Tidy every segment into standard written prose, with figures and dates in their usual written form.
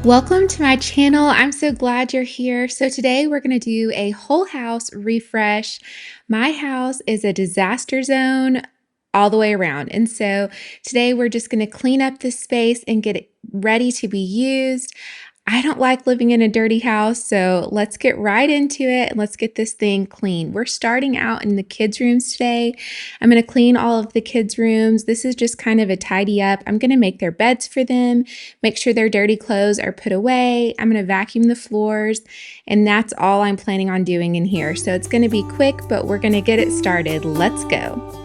Welcome to my channel. I'm so glad you're here. So today we're going to do a whole house refresh. My house is a disaster zone all the way around. And so today we're just going to clean up this space and get it ready to be used. I don't like living in a dirty house, so let's get right into it and let's get this thing clean. We're starting out in the kids' rooms today. I'm going to clean all of the kids' rooms. This is just kind of a tidy up. I'm going to make their beds for them, make sure their dirty clothes are put away. I'm going to vacuum the floors, and that's all I'm planning on doing in here. So it's going to be quick, but we're going to get it started. Let's go.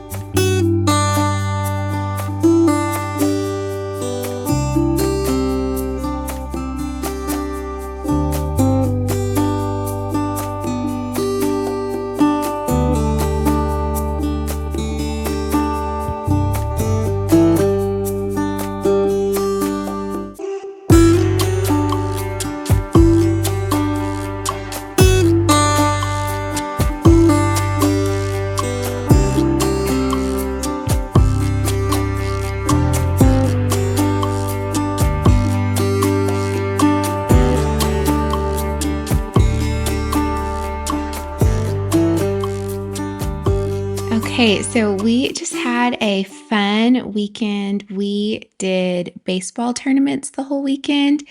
Okay, so we just had a fun weekend. We did baseball tournaments the whole weekend,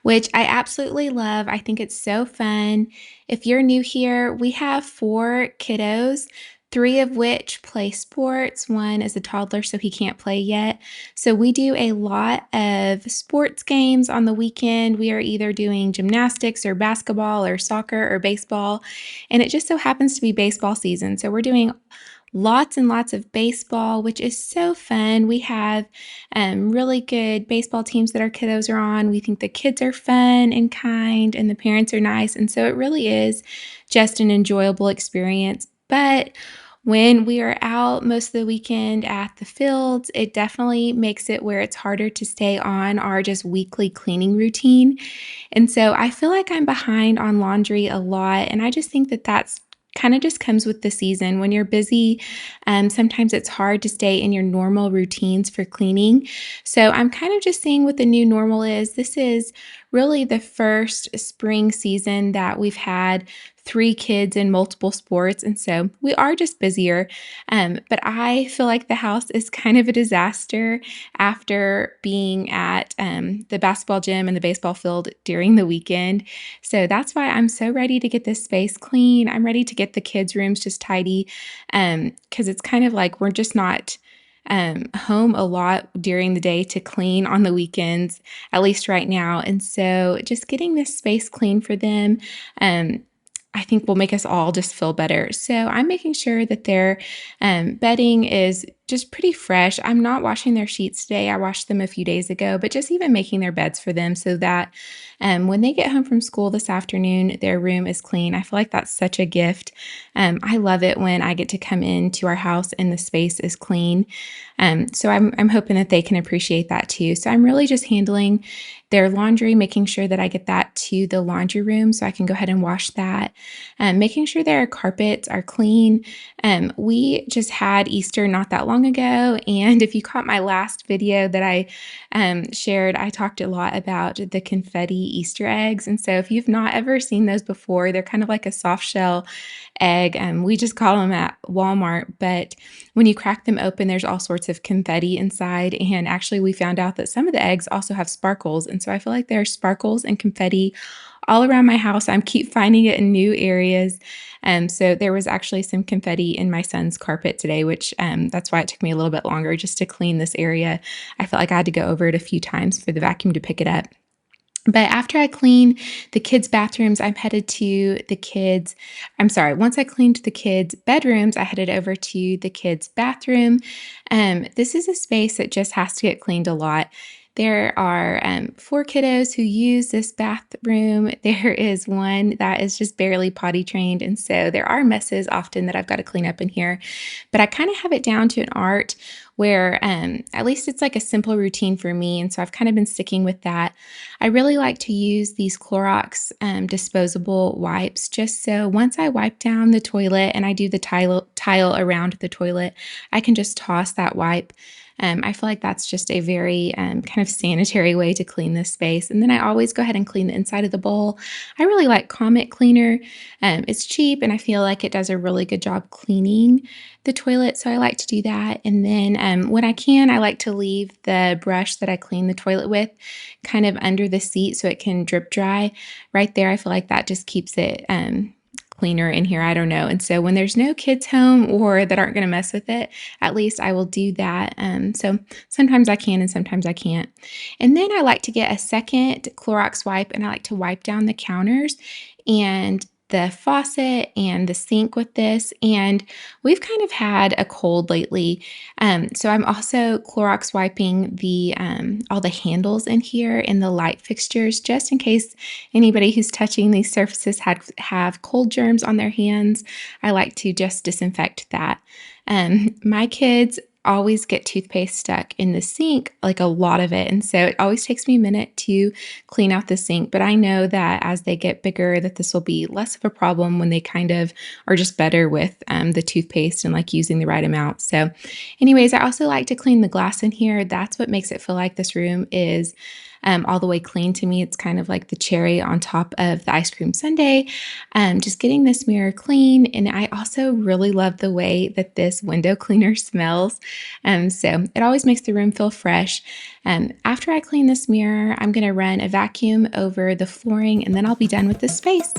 which I absolutely love. I think it's so fun. If you're new here, we have 4 kiddos, 3 of which play sports. One is a toddler, so he can't play yet. So we do a lot of sports games on the weekend. We are either doing gymnastics or basketball or soccer or baseball, and it just so happens to be baseball season. So we're doing lots and lots of baseball, which is so fun. We have really good baseball teams that our kiddos are on. We think the kids are fun and kind, and the parents are nice. And so it really is just an enjoyable experience. But when we are out most of the weekend at the fields, it definitely makes it where it's harder to stay on our just weekly cleaning routine. And so I feel like I'm behind on laundry a lot. And I just think that that's kind of just comes with the season. When you're busy, sometimes it's hard to stay in your normal routines for cleaning. So I'm kind of just seeing what the new normal is. This is really the first spring season that we've had 3 kids in multiple sports. And so we are just busier. But I feel like the house is kind of a disaster after being at the basketball gym and the baseball field during the weekend. So that's why I'm so ready to get this space clean. I'm ready to get the kids' rooms just tidy because it's kind of like we're just not home a lot during the day to clean on the weekends, at least right now. And so just getting this space clean for them, I think will make us all just feel better. So I'm making sure that their bedding is just pretty fresh. I'm not washing their sheets today. I washed them a few days ago, but just even making their beds for them so that when they get home from school this afternoon, their room is clean. I feel like that's such a gift. I love it when I get to come into our house and the space is clean. So I'm hoping that they can appreciate that too. So I'm really just handling their laundry, making sure that I get that to the laundry room so I can go ahead and wash that, making sure their carpets are clean. We just had Easter not that long ago, and if you caught my last video that I shared, I talked a lot about the confetti Easter eggs. And so if you've not ever seen those before, they're kind of like a soft shell egg. We just call them at Walmart, but when you crack them open, there's all sorts of confetti inside. And actually, we found out that some of the eggs also have sparkles. And so I feel like there are sparkles and confetti all around my house. I keep finding it in new areas. So there was actually some confetti in my son's carpet today, which that's why it took me a little bit longer just to clean this area. I felt like I had to go over it a few times for the vacuum to pick it up. But after I clean the kids' bathrooms, I'm headed to the kids. I'm sorry, once I cleaned the kids' bedrooms, I headed over to the kids' bathroom. This is a space that just has to get cleaned a lot. There are 4 kiddos who use this bathroom. There is one that is just barely potty trained. And so there are messes often that I've got to clean up in here. But I kind of have it down to an art where at least it's like a simple routine for me. And so I've kind of been sticking with that. I really like to use these Clorox disposable wipes just so once I wipe down the toilet and I do the tile around the toilet, I can just toss that wipe. I feel like that's just a very kind of sanitary way to clean this space. And then I always go ahead and clean the inside of the bowl. I really like Comet Cleaner. It's cheap and I feel like it does a really good job cleaning the toilet. So I like to do that. And then when I can, I like to leave the brush that I clean the toilet with kind of under the seat so it can drip dry right there. I feel like that just keeps it cleaner in here. I don't know. And so when there's no kids home or that aren't going to mess with it, at least I will do that. So sometimes I can and sometimes I can't. And then I like to get a second Clorox wipe and I like to wipe down the counters and the faucet and the sink with this. And we've kind of had a cold lately. So I'm also Clorox wiping the all the handles in here and the light fixtures just in case anybody who's touching these surfaces have cold germs on their hands. I like to just disinfect that. My kids always get toothpaste stuck in the sink, like a lot of it. And so it always takes me a minute to clean out the sink. But I know that as they get bigger, that this will be less of a problem when they kind of are just better with the toothpaste and like using the right amount. So anyways, I also like to clean the glass in here. That's what makes it feel like this room is all the way clean to me. It's kind of like the cherry on top of the ice cream sundae. Just getting this mirror clean. And I also really love the way that this window cleaner smells. So it always makes the room feel fresh. After I clean this mirror, I'm going to run a vacuum over the flooring and then I'll be done with this space.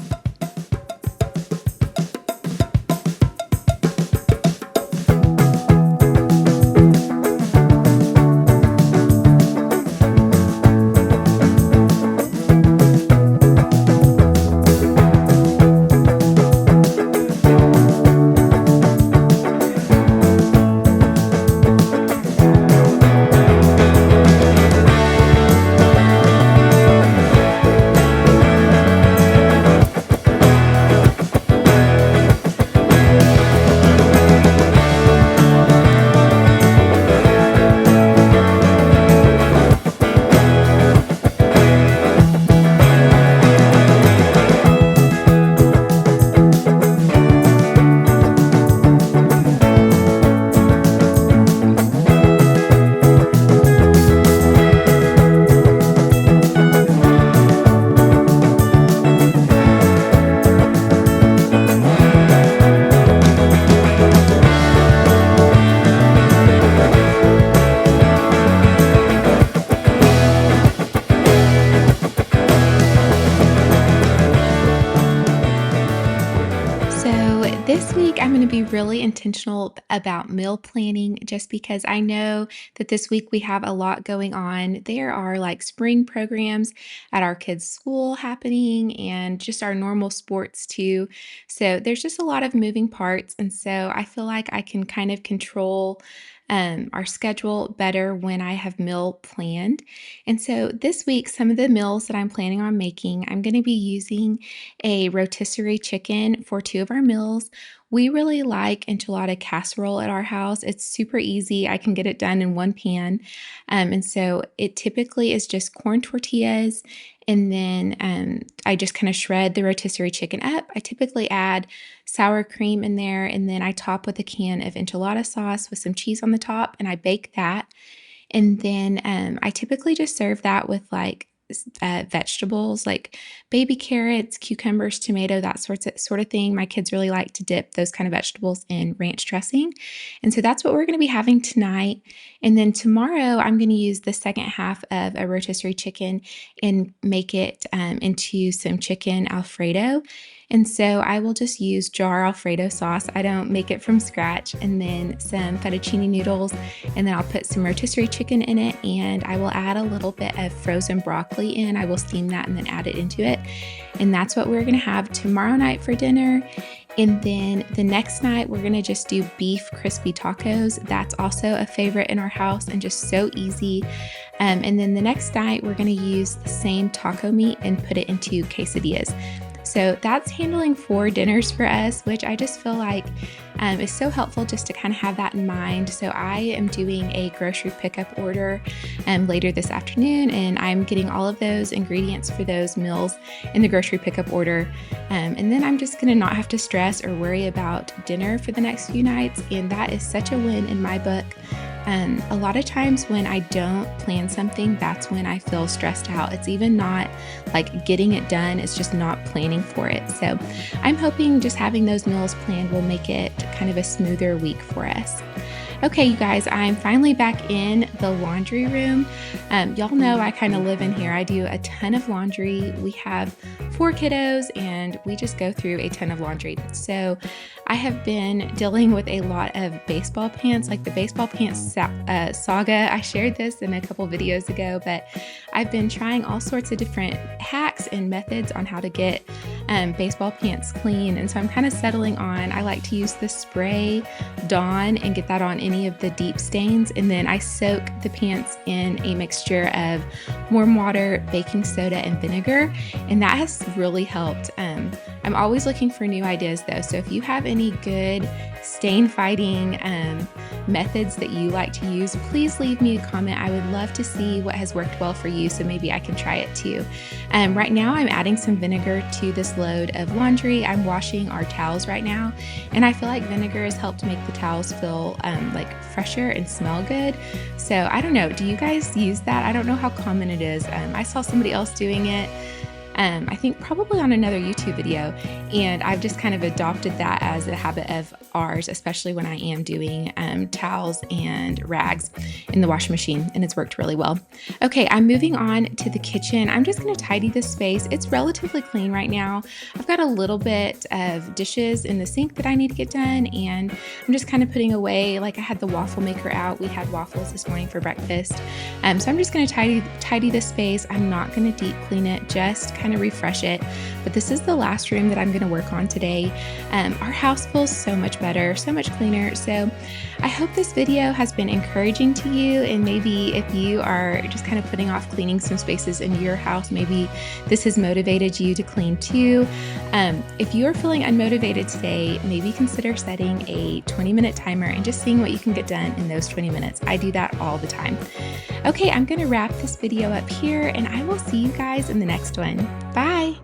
This week, I'm going to be really intentional about meal planning just because I know that this week we have a lot going on. There are like spring programs at our kids' school happening and just our normal sports too. So there's just a lot of moving parts. And so I feel like I can kind of control our schedule better when I have meal planned. And so this week, some of the meals that I'm planning on making, I'm going to be using a rotisserie chicken for two of our meals. We really like enchilada casserole at our house. It's super easy. I can get it done in one pan. And so it typically is just corn tortillas. And then I just kind of shred the rotisserie chicken up. I typically add sour cream in there. And then I top with a can of enchilada sauce with some cheese on the top. And I bake that. And then I typically just serve that with like vegetables like baby carrots, cucumbers, tomato, that sort of thing. My kids really like to dip those kind of vegetables in ranch dressing. And so that's what we're going to be having tonight. And then tomorrow I'm going to use the second half of a rotisserie chicken and make it into some chicken Alfredo. And so I will just use jar Alfredo sauce. I don't make it from scratch. And then some fettuccine noodles. And then I'll put some rotisserie chicken in it. And I will add a little bit of frozen broccoli in. I will steam that and then add it into it. And that's what we're going to have tomorrow night for dinner. And then the next night, we're going to just do beef crispy tacos. That's also a favorite in our house and just so easy. And then the next night, we're going to use the same taco meat and put it into quesadillas. So that's handling 4 dinners for us, which I just feel like It's so helpful just to kind of have that in mind. So I am doing a grocery pickup order later this afternoon, and I'm getting all of those ingredients for those meals in the grocery pickup order. And then I'm just gonna not have to stress or worry about dinner for the next few nights. And that is such a win in my book. A lot of times when I don't plan something, that's when I feel stressed out. It's even not like getting it done, it's just not planning for it. So I'm hoping just having those meals planned will make it kind of a smoother week for us. Okay, you guys, I'm finally back in the laundry room. Y'all know I kind of live in here. I do a ton of laundry. We have 4 kiddos and we just go through a ton of laundry. So I have been dealing with a lot of baseball pants, like the baseball pants saga. I shared this in a couple videos ago, but I've been trying all sorts of different hacks and methods on how to get baseball pants clean. And so I'm kind of settling on, I like to use the spray Dawn and get that on any of the deep stains. And then I soak the pants in a mixture of warm water, baking soda, and vinegar. And that has really helped. I'm always looking for new ideas though. So if you have any good stain fighting methods that you like to use, please leave me a comment. I would love to see what has worked well for you, so maybe I can try it too. Right now I'm adding some vinegar to this load of laundry. I'm washing our towels right now, and I feel like vinegar has helped make the towels feel like fresher and smell good. So I don't know, do you guys use that? I don't know how common it is. I saw somebody else doing it. I think probably on another YouTube video, and I've just kind of adopted that as a habit of ours, especially when I am doing towels and rags in the washing machine, and it's worked really well. Okay, I'm moving on to the kitchen. I'm just going to tidy this space. It's relatively clean right now. I've got a little bit of dishes in the sink that I need to get done, and I'm just kind of putting away, like I had the waffle maker out. We had waffles this morning for breakfast. So I'm just going to tidy this space. I'm not going to deep clean it, just kind of refresh it. But this is the last room that I'm going to work on today. Our house feels so much better, so much cleaner. So I hope this video has been encouraging to you, and maybe if you are just kind of putting off cleaning some spaces in your house, maybe this has motivated you to clean too. If you are feeling unmotivated today, maybe consider setting a 20-minute timer and just seeing what you can get done in those 20 minutes. I do that all the time. Okay, I'm going to wrap this video up here, and I will see you guys in the next one. Bye.